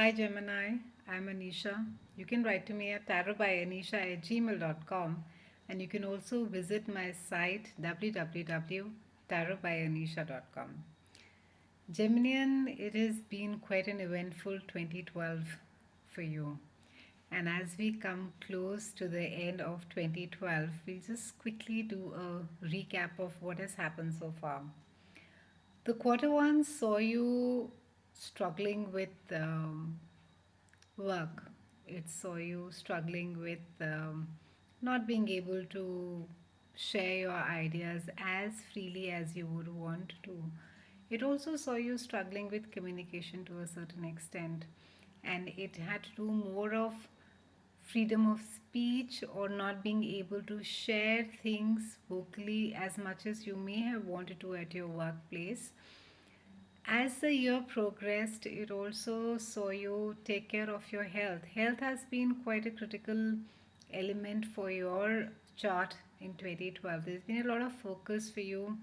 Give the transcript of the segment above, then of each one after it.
Hi Gemini, I'm Anisha. You can write to me at tarotbyanisha@gmail.com, and you can also visit my site www.tarotbyanisha.com. Geminian, it has been quite an eventful 2012 for you. And as we come close to the end of 2012, we'll just quickly do a recap of what has happened so far. The quarter one saw you struggling with work. It saw you struggling with not being able to share your ideas as freely as you would want to. It also saw you struggling with communication to a certain extent, and it had to do more of freedom of speech or not being able to share things vocally as much as you may have wanted to at your workplace. As the year progressed, it also saw you take care of your health. Health has been quite a critical element for your chart in 2012. There's been a lot of focus for you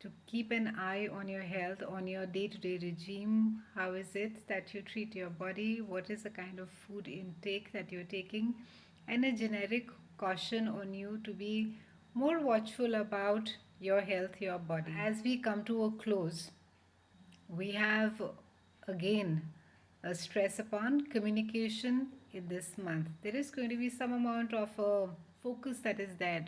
to keep an eye on your health, on your day to day regime. How is it that you treat your body? What is the kind of food intake that you're taking? And a generic caution on you to be more watchful about your health, your body. As we come to a close, we have again a stress upon communication in this month. There is going to be some amount of focus that is there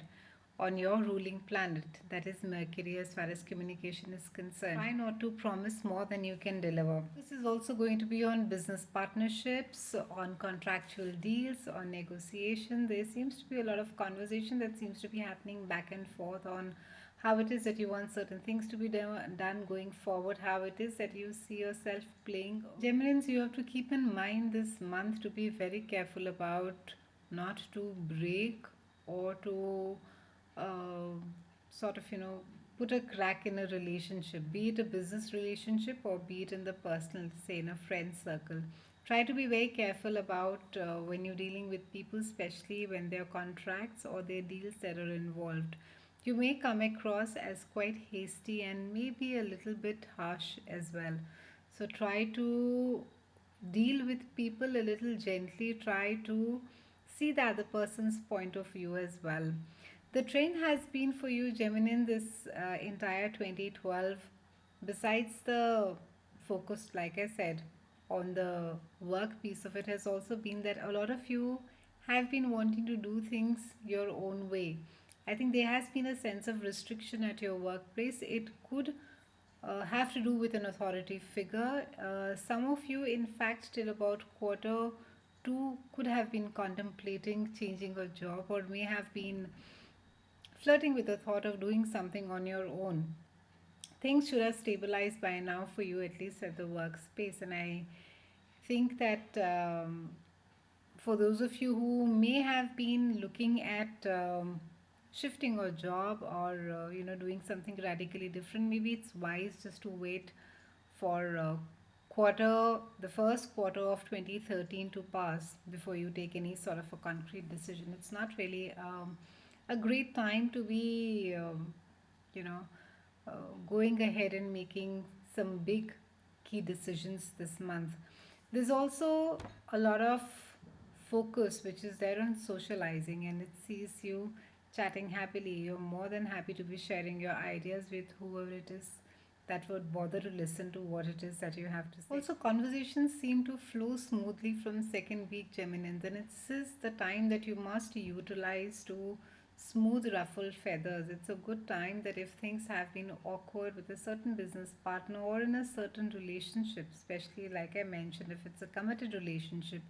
on your ruling planet, that is Mercury, as far as communication is concerned. Try not to promise more than you can deliver. This is also going to be on business partnerships, on contractual deals, on negotiation. There seems to be a lot of conversation that seems to be happening back and forth on how it is that you want certain things to be done going forward, how it is that you see yourself playing. Geminians, you have to keep in mind this month to be very careful about not to break or to uh, sort of, put a crack in a relationship, be it a business relationship or be it in the personal, say in a friend circle. Try to be very careful about when you're dealing with people, especially when there are contracts or there are deals that are involved. You may come across as quite hasty and maybe a little bit harsh as well. So try to deal with people a little gently. Try to see the other person's point of view as well. The trend has been for you, Gemini, this entire 2012. Besides the focus, like I said, on the work piece of it, has also been that a lot of you have been wanting to do things your own way. I think there has been a sense of restriction at your workplace. It could have to do with an authority figure. Some of you, in fact, till about quarter two, could have been contemplating changing a job or may have been flirting with the thought of doing something on your own. Things should have stabilized by now for you, at least at the workspace. And I think that for those of you who may have been looking at shifting a job or doing something radically different, maybe it's wise just to wait for the first quarter of 2013 to pass before you take any sort of a concrete decision. It's not really a great time to be you know going ahead and making some big key decisions this month. There's also a lot of focus which is there on socializing, and it sees you chatting happily. You're more than happy to be sharing your ideas with whoever it is that would bother to listen to what it is that you have to say. Also, conversations seem to flow smoothly from second week Geminins, and this is the time that you must utilize to smooth ruffled feathers. It's a good time that if things have been awkward with a certain business partner or in a certain relationship, especially like I mentioned, if it's a committed relationship,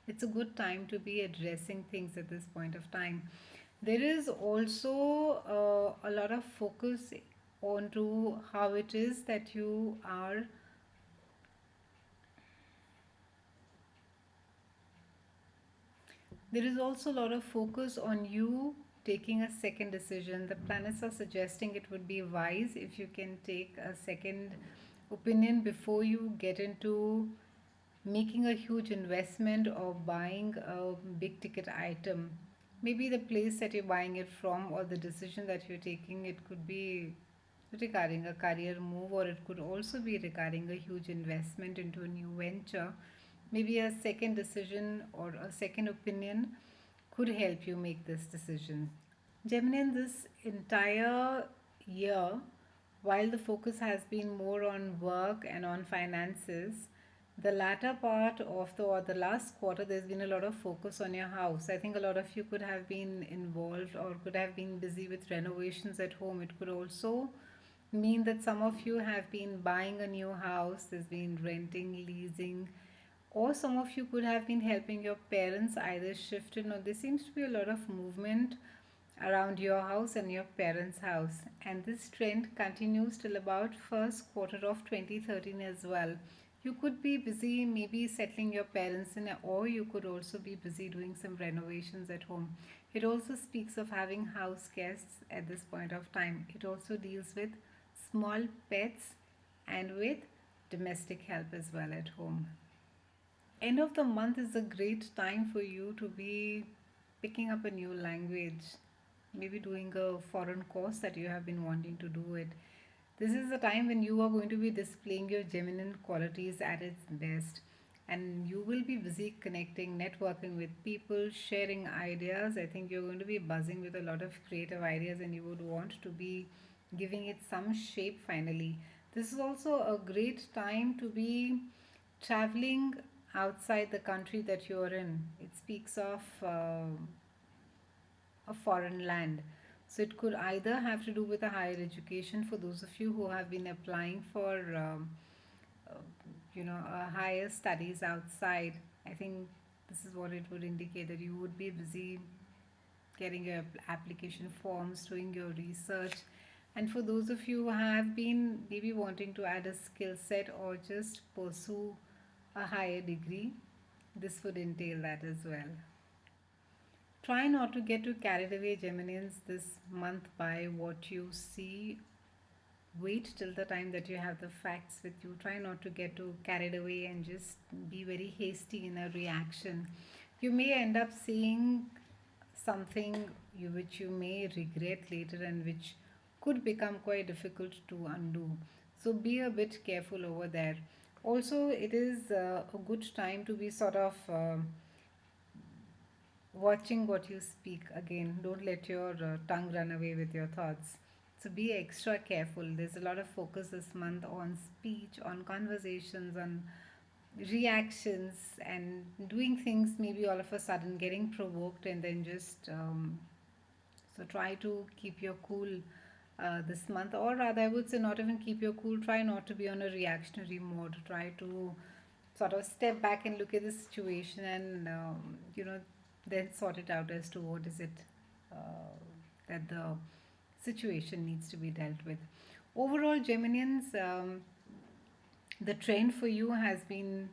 it's a good time to be addressing things at this point of time. There is also a lot of focus onto how it is that you are there is also a lot of focus on you taking a second decision. The planets are suggesting it would be wise if you can take a second opinion before you get into making a huge investment or buying a big ticket item. Maybe the place that you're buying it from or the decision that you're taking, it could be regarding a career move or it could also be regarding a huge investment into a new venture. maybe a second decision or a second opinion could help you make this decision. Gemini, this entire year, while the focus has been more on work and on finances, the latter part of the or the last quarter, there's been a lot of focus on your house. I think a lot of you could have been involved or could have been busy with renovations at home. It could also mean that some of you have been buying a new house, there's been renting, leasing, or some of you could have been helping your parents either shift in, or there seems to be a lot of movement around your house and your parents' house. And this trend continues till about first quarter of 2013 as well. You could be busy maybe settling your parents in, or you could also be busy doing some renovations at home. It also speaks of having house guests at this point of time. It also deals with small pets and with domestic help as well at home. End of the month is a great time for you to be picking up a new language, maybe doing a foreign course that you have been wanting to do it. This is the time when you are going to be displaying your Gemini qualities at its best, and you will be busy connecting, networking with people, sharing ideas. I think you're going to be buzzing with a lot of creative ideas, and you would want to be giving it some shape finally. This is also a great time to be traveling outside the country that you're in. It speaks of a foreign land. So it could either have to do with a higher education for those of you who have been applying for, uh, higher studies outside. I think this is what it would indicate, that you would be busy getting your application forms, doing your research. And for those of you who have been maybe wanting to add a skill set or just pursue a higher degree, this would entail that as well. Try not to get too carried away, Geminians, this month by what you see. Wait till the time that you have the facts with you. Try not to get too carried away and just be very hasty in a reaction. You may end up seeing something which you may regret later and which could become quite difficult to undo. So be a bit careful over there. Also, it is a good time to be sort of watching what you speak. Again, don't let your tongue run away with your thoughts. So be extra careful. There's a lot of focus this month on speech, on conversations, on reactions, and doing things maybe all of a sudden getting provoked, and then just so try to keep your cool this month, or rather I would say not even keep your cool. Try not to be on a reactionary mode. Try to sort of step back and look at the situation, and then sort it out as to what is it that the situation needs to be dealt with. Overall, Geminians, the trend for you has been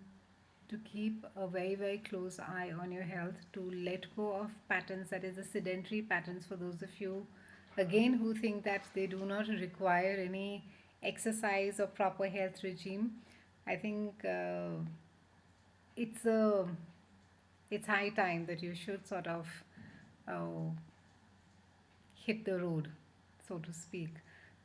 to keep a very, very close eye on your health, to let go of patterns, that is, the sedentary patterns, for those of you, again, who think that they do not require any exercise or proper health regime. I think it's a it's high time that you should sort of uh, hit the road, so to speak.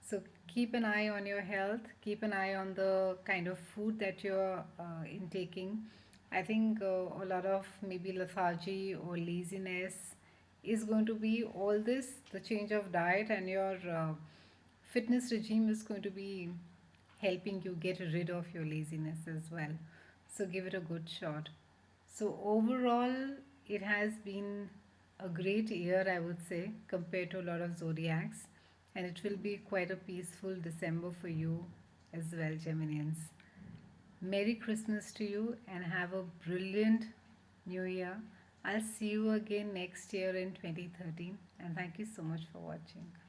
So keep an eye on your health, keep an eye on the kind of food that you're intaking. I think a lot of maybe lethargy or laziness is going to be all this. The change of diet and your fitness regime is going to be helping you get rid of your laziness as well. So give it a good shot. So overall, it has been a great year, I would say, compared to a lot of zodiacs, and it will be quite a peaceful December for you as well, Geminians. Merry Christmas to you and have a brilliant new year. I'll see you again next year in 2013, and thank you so much for watching.